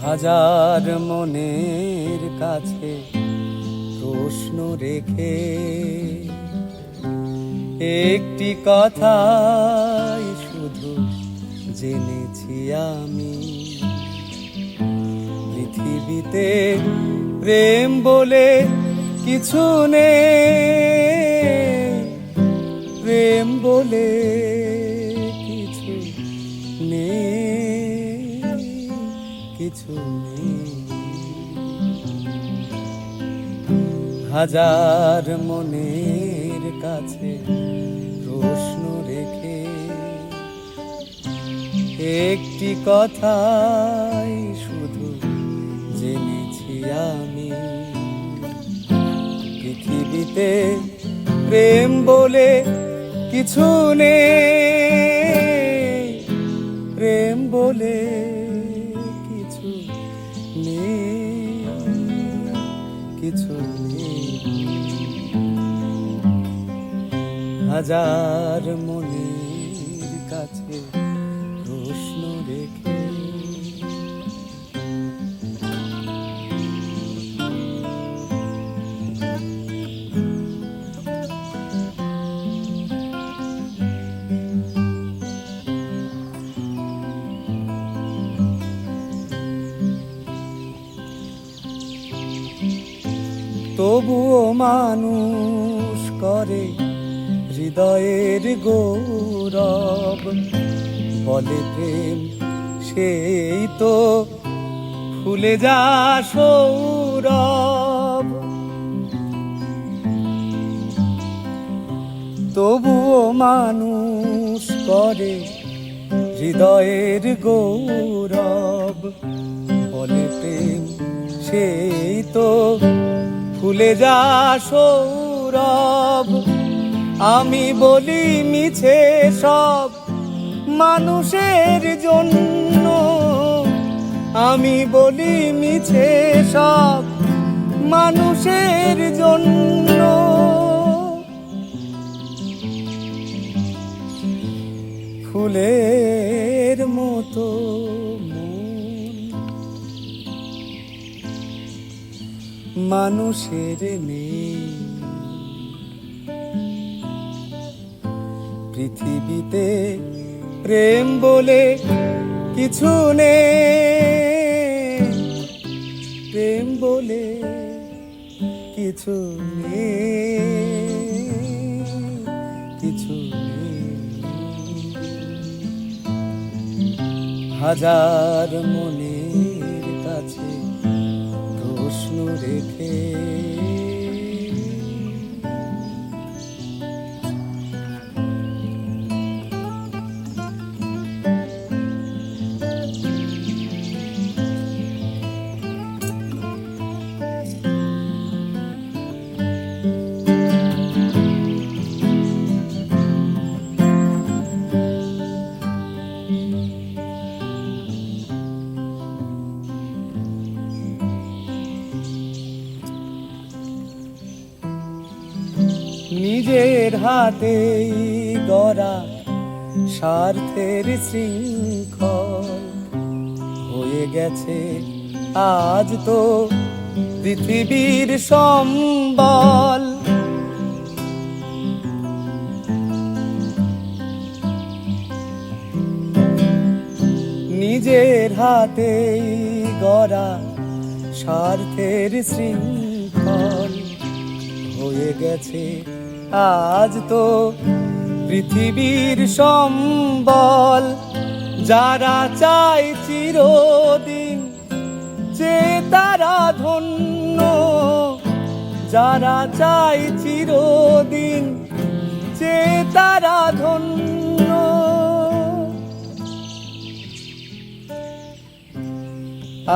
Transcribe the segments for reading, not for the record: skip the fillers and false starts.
হাজার মনের কাছে প্রশ্ন রেখে একটি কথাই শুধু জেনেছি আমি, পৃথিবীতে প্রেম বলে কিছু নেই, প্রেম বলে কিছু নেই, কিছু নেই। হাজার মনের কাছে প্রশ্ন রেখে একটি কথাই শুধু জেনেছি আমি, পৃথিবীতে প্রেম বলে কিছু নেই, প্রেম বলে কিছু নেই, কিছু নেই। হাজার মনের কাছে প্রশ্ন রেখে তবুও মানুষ করে হৃদয়ের গৌরব, বলে প্রেম সেই তো ফুলে যা সৌরভ। তবুও মানুষ করে হৃদয়ের গৌরব, বলে প্রেম সেই তো ফুলে যা সৌরভ। আমি বলি মিছে সব মানুষের জন্য, আমি বলি মিছে সব মানুষের জন্য। ফুলের মতো মানুষের নেই, পৃথিবীতে প্রেম বলে কিছু নেই, প্রেম বলে কিছু নেই, কিছু নেই। হাজার মনের কাছে প্রশ্ন রেখে নিজের হাতেই গড়া স্বার্থের শৃঙ্খল হয়ে গেছে আজ তো পৃথিবীর সম্বল। নিজের হাতেই গড়া স্বার্থের শৃঙ্খল হয়ে গেছে আজ তো পৃথিবীর সম্বল। যারা চায় চিরদিন যে তারা ধন্য, যারা চায় চিরদিন যে তারা ধন্য।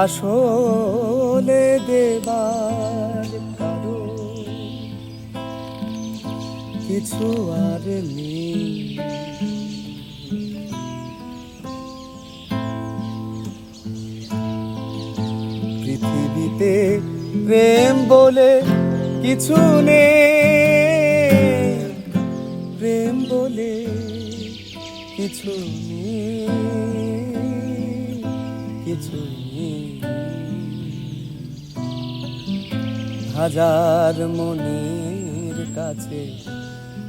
আসলে দেবার কারো কিছু আর নেই, পৃথিবীতে প্রেম বলে কিছু নেই, প্রেম বলে কিছু নেই, কিছু নেই। হাজার মনের কাছে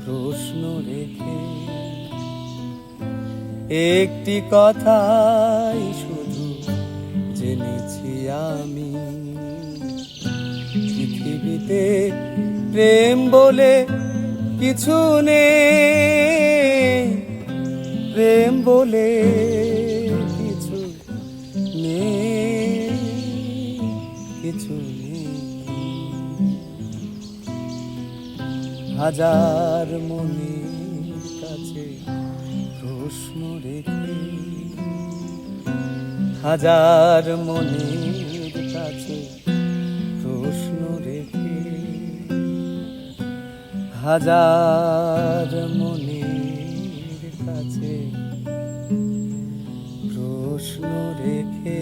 প্রশ্ন রেখে একটি কথাই শুধু জেনেছি আমি, পৃথিবীতে প্রেম বলে কিছু নেই, প্রেম বলে কিছু নেই, কিছু নেই। হাজার মনের কাছে প্রশ্ন রেখে, হাজার মনের কাছে প্রশ্ন রেখে, হাজার মনের কাছে প্রশ্ন রেখে